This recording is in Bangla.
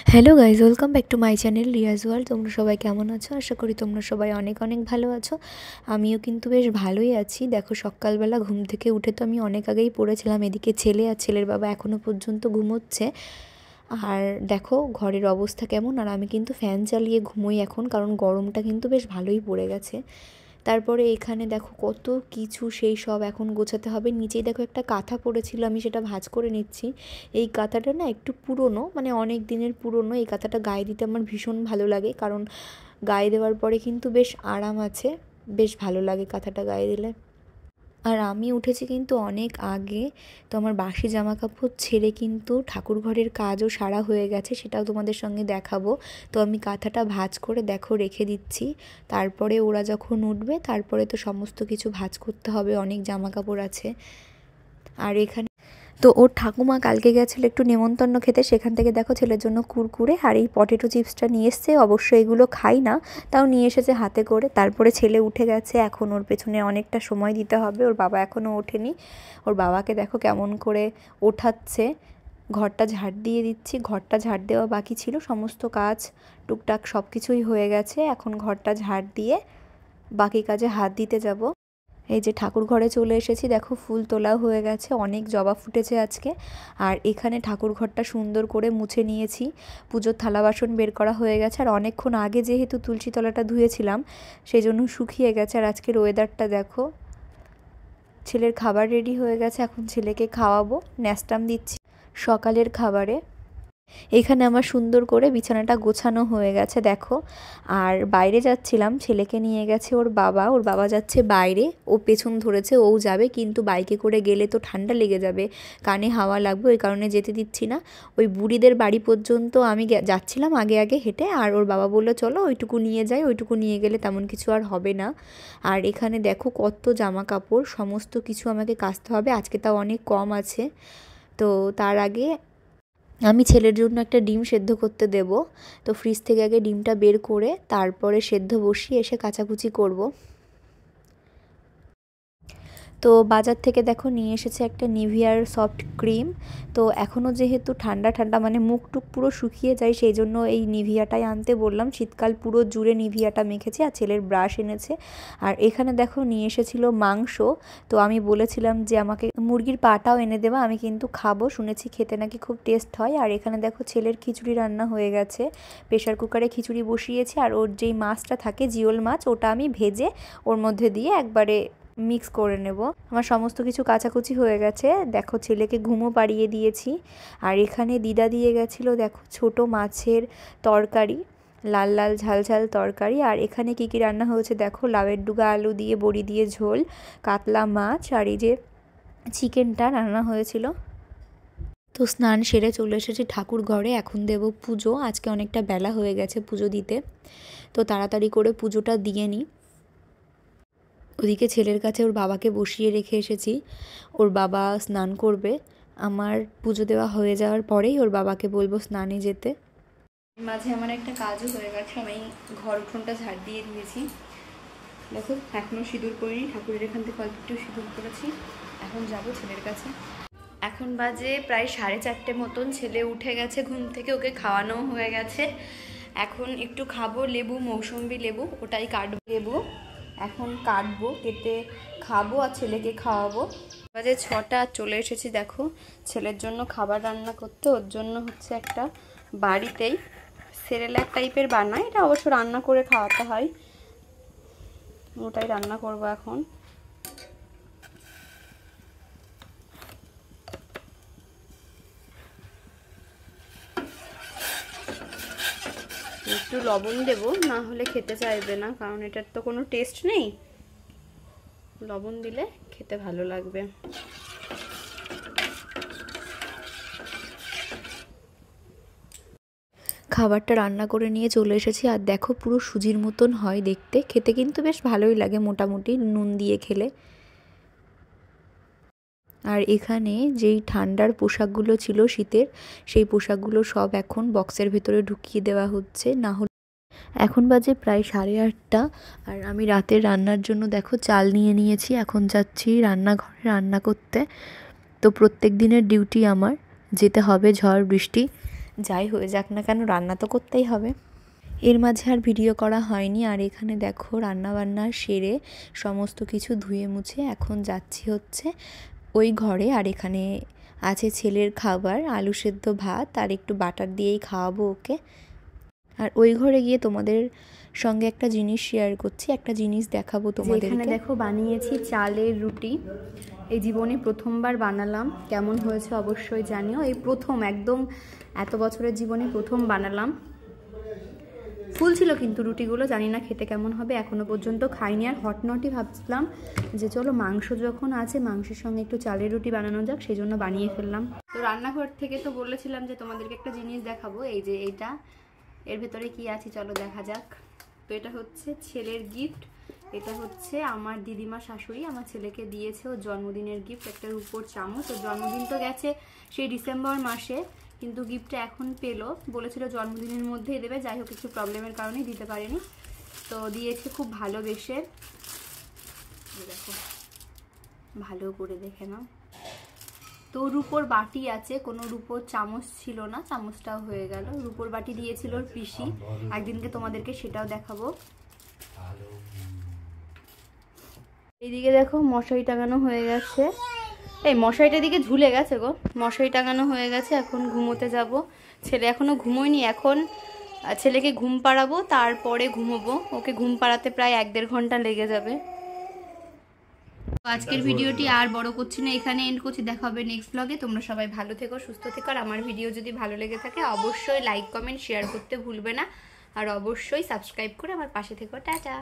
Hello guys, welcome back to my channel Riyaz world. তোমরা সবাই কেমন আছো? আশা করি তোমরা সবাই অনেক অনেক ভালো আছো। আমিও কিন্তু বেশ ভালোই আছি। দেখো, সকালবেলা ঘুম থেকে উঠে তো আমি অনেক আগেই পড়েছিলাম। এদিকে ছেলে আর ছেলের বাবা এখনও পর্যন্ত ঘুমোচ্ছে। আর দেখো ঘরের অবস্থা কেমন। আর আমি কিন্তু ফ্যান চালিয়ে ঘুমোই এখন, কারণ গরমটা কিন্তু বেশ ভালোই পড়ে গেছে। তারপরে এখানে দেখো কত কিছু, সেই সব এখন গোছাতে হবে। নিচেই দেখো একটা কাঁথা পড়েছিল, আমি সেটা ভাঁজ করে নিচ্ছি। এই কাঁথাটা না একটু পুরনো, মানে অনেক দিনের পুরনো। এই কাঁথাটা গায়ে দিতে আমার ভীষণ ভালো লাগে, কারণ গায়ে দেওয়ার পরে কিন্তু বেশ আরাম আছে, বেশ ভালো লাগে কাঁথাটা গায়ে দিলে। আর আমি উঠেছি কিন্তু অনেক আগে। তো আমার বাসি জামা কাপড় ছেড়ে কিন্তু ঠাকুর ঘরের কাজও সারা হয়ে গেছে, সেটাও তোমাদের সঙ্গে দেখাবো। তো আমি কাঁথাটা ভাঁজ করে দেখো রেখে দিচ্ছি। তারপরে ওরা যখন উঠবে তারপরে তো সমস্ত কিছু ভাঁজ করতে হবে, অনেক জামা কাপড় আছে। আর এখানে তো ওর ঠাকুমা কালকে গেছিলো একটু নেমন্তন্ন খেতে, সেখান থেকে দেখো ছেলের জন্য কুরকুরে আর এই পটেটো চিপসটা নিয়ে এসছে। অবশ্য এগুলো খাই না, তাও নিয়ে এসেছে হাতে করে। তারপরে ছেলে উঠে গেছে, এখন ওর পেছনে অনেকটা সময় দিতে হবে। ওর বাবা এখনও ওঠেনি। ওর বাবাকে দেখো কেমন করে ওঠাচ্ছে। ঘরটা ঝাড় দিয়ে দিচ্ছি, ঘরটা ঝাড় দেওয়া বাকি ছিল, সমস্ত কাজ টুকটাক সব কিছুই হয়ে গেছে। এখন ঘরটা ঝাড় দিয়ে বাকি কাজে হাত দিতে যাব। এই যে ঠাকুর ঘরে চলে এসেছি, দেখো ফুল তোলা হয়ে গেছে, অনেক জবা ফুটেছে আজকে। আর এখানে ঠাকুর ঘরটা সুন্দর করে মুছে নিয়েছি, পুজোর থালা বাসন বের করা হয়ে গেছে। আর অনেকক্ষণ আগে যেহেতু তুলসী তলাটা ধুয়েছিলাম, সেই জন্য শুকিয়ে গেছে। আর আজকের ওয়েদারটা দেখো। ছেলের খাবার রেডি হয়ে গেছে, এখন ছেলেকে খাওয়াবো, ন্যাস্টাম দিচ্ছি সকালের খাবারে। এখানে আমার সুন্দর করে বিছানাটা গোছানো হয়ে গেছে দেখো। আর বাইরে যাচ্ছিলাম, ছেলেকে নিয়ে গেছে ওর বাবা যাচ্ছে বাইরে, ও পেছন ধরেছে, ও যাবে, কিন্তু বাইকে করে গেলে তো ঠান্ডা লেগে যাবে, কানে হাওয়া লাগবে, ওই কারণে যেতে দিচ্ছি না। ওই বুড়িদের বাড়ি পর্যন্ত আমি যাচ্ছিলাম আগে আগে হেঁটে। আর ওর বাবা বললো চলো ওইটুকু নিয়ে যাই, ওইটুকু নিয়ে গেলে তেমন কিছু আর হবে না। আর এখানে দেখো কত জামা কাপড়, সমস্ত কিছু আমাকে কাচতে হবে, আজকে তাও অনেক কম আছে। তো তার আগে আমি ছেলের জন্য একটা ডিম সেদ্ধ করতে দেব। তো ফ্রিজ থেকে আগে ডিমটা বের করে তারপরে সেদ্ধ বসিয়ে এসে কাচাকুচি করব। তো বাজার থেকে দেখো নিয়ে এসেছে একটা নিভিয়ার সফট ক্রিম। তো এখনও যেহেতু ঠান্ডা ঠান্ডা, মানে মুখ টুক পুরো শুকিয়ে যায়, সেই জন্য এই নিভিয়াটাই আনতে বললাম। শীতকাল পুরো জুড়ে নিভিয়াটা মেখেছি। আর ছেলের ব্রাশ এনেছে। আর এখানে দেখো নিয়ে এসেছিল মাংস। তো আমি বলেছিলাম যে আমাকে মুরগির পাটাও এনে দেওয়া, আমি কিন্তু খাবো, শুনেছি খেতে নাকি খুব টেস্ট হয়। আর এখানে দেখো ছেলের খিচুড়ি রান্না হয়ে গেছে, প্রেশার কুকারে খিচুড়ি বসিয়েছি। আর ওর যেই মাছটা থাকে জিওল মাছ, ওটা আমি ভেজে ওর মধ্যে দিয়ে একবারে মিক্স করে নেব। আমার সমস্ত কিছু কাচাকুচি হয়ে গেছে, দেখো ছেলেকে ঘুমও পাড়িয়ে দিয়েছি। আর এখানে দিদা দিয়ে গেছিলো দেখো ছোট মাছের তরকারি, লাল লাল ঝাল ঝাল তরকারি। আর এখানে কী কী রান্না হয়েছে দেখো, লাউয়ের ডুগা আলু দিয়ে বড়ি দিয়ে ঝোল, কাতলা মাছ, আর এই যে চিকেনটা রান্না হয়েছিল। তো স্নান সেরে চলে এসেছি ঠাকুর ঘরে, এখন দেব পুজো। আজকে অনেকটা বেলা হয়ে গেছে পুজো দিতে, তো তাড়াতাড়ি করে পুজোটা দিয়ে নিই। ওদিকে ছেলের কাছে ওর বাবাকে বসিয়ে রেখে এসেছি, ওর বাবা স্নান করবে। আমার পুজো দেওয়া হয়ে যাওয়ার পরেই ওর বাবাকে বলবো স্নানে যেতে। মাঝে আমার একটা কাজও হয়ে গেছে, আমি ঘর উঠোনটা ঝাড় দিয়ে দিয়েছি। দেখো এখনও সিঁদুর করিনি, ঠাকুরের এখান থেকে অল্প একটু সিঁদুর করেছি। এখন যাব ছেলের কাছে। এখন বাজে প্রায় 4:30 মতন, ছেলে উঠে গেছে ঘুম থেকে, ওকে খাওয়ানো হয়ে গেছে। এখন একটু খাবো, লেবু, মৌসুম্বি লেবু, ওটাই কাটবো। লেবু এখন কাটবো, কেটে খাবো আর ছেলেকে খাওয়াবো। বাজে 6টা, চলে এসেছি দেখো ছেলের জন্য খাবার রান্না করতে। ওর জন্য হচ্ছে একটা বাড়িতেই সেরেলাক টাইপের বানায়, এটা অবশ্য রান্না করে খাওয়াতে হয়, ওটাই রান্না করবো এখন। একটু লবণ দেবো, না হলে খেতে চাইবে না, কারণ এটার তো কোনো টেস্ট নেই। লবণ দিলে খেতে ভালো লাগবে। খাবারটা রান্না করে নিয়ে চলে এসেছি। আর দেখো পুরো সুজির মতন হয় দেখতে, খেতে কিন্তু বেশ ভালোই লাগে মোটামুটি নুন দিয়ে খেলে। আর এখানে যেই ঠান্ডার পোশাকগুলো ছিল শীতের, সেই পোশাকগুলো সব এখন বক্সের ভেতরে ঢুকিয়ে দেওয়া হচ্ছে, না হলে। এখন বাজে প্রায় 8:30। আর আমি রাতের রান্নার জন্য দেখো চাল নিয়ে নিয়েছি, এখন যাচ্ছি রান্নাঘরে রান্না করতে। তো প্রত্যেক দিনের ডিউটি আমার, যেতে হবে ঝড় বৃষ্টি যাই হয়ে যাক না কেন রান্না তো করতেই হবে। এর মাঝে আর ভিডিও করা হয়নি। আর এখানে দেখো রান্নাবান্না সেরে সমস্ত কিছু ধুয়ে মুছে এখন যাচ্ছি হচ্ছে ওই ঘরে। আর এখানে আছে ছেলের খাবার, আলু সেদ্ধ ভাত আর একটু বাটার দিয়েই খাওয়াবো ওকে। আর ওই ঘরে গিয়ে তোমাদের সঙ্গে একটা জিনিস শেয়ার করছি, একটা জিনিস দেখাবো তোমাদের। এখানে দেখো বানিয়েছি চালের রুটি, এই জীবনে প্রথমবার বানালাম, কেমন হয়েছে অবশ্যই জানিও। এই প্রথম, একদম এত বছরের জীবনে প্রথম বানালাম। ফুল ছিল কিন্তু রুটিগুলো, জানি না খেতে কেমন হবে, এখনো পর্যন্ত খাইনি। আর হটনটই ভাবছিলাম যে চলো মাংস যখন আছে মাংসের সঙ্গে একটু চালের রুটি বানানো যাক, সেই জন্য বানিয়ে ফেললাম। তো রান্নাঘর থেকে তো বলেছিলাম যে তোমাদেরকে একটা জিনিস দেখাবো, এই যে এইটা, এর ভেতরে কি আছে চলো দেখা যাক। তো এটা হচ্ছে ছেলের গিফট, এটা হচ্ছে আমার দিদিমা শাশুড়ি আমার ছেলেকে দিয়েছে ওর জন্মদিনের গিফট, একটা রূপোর চামচ। ওর জন্মদিন তো গেছে সেই ডিসেম্বর মাসে, কিন্তু গিফটটা এখন পেলো, বলেছিল জন্মদিনের মধ্যেই দেবে, যাই হোক কিছু প্রবলেমের কারণে দিতে পারেনি, তো দিয়েছে খুব ভালোবেসে। দেখো ভালো করে দেখে নাও। তো রূপোর বাটি আছে, কোনো রূপোর চামচ ছিল না, চামচটাও হয়ে গেল। রূপোর বাটি দিয়েছিল ওর পিসি, একদিনকে তোমাদেরকে সেটাও দেখাবো। এইদিকে দেখো মশারি টাঙানো হয়ে গেছে, এই মশারিটার দিকে ঝুলে গেছে গো, মশারি টাঙানো হয়ে গেছে। এখন ঘুমোতে যাব, ছেলে এখনো ঘুমোয়নি, এখন ছেলেকে ঘুম পাড়াবো, তারপরে ঘুমোবো। ওকে ঘুম পাড়াতে প্রায় 1-1.5 ঘন্টা লেগে যাবে। আজকের ভিডিওটি আর বড় করছি না, এখানে এন্ড করছি। দেখা হবে নেক্সট ব্লগে। তোমরা সবাই ভালো থেকো, সুস্থ থেকো। আর আমার ভিডিও যদি ভালো লেগে থাকে অবশ্যই লাইক কমেন্ট শেয়ার করতে ভুলবে না, আর অবশ্যই সাবস্ক্রাইব করে আমার পাশে থেকো। টাটা।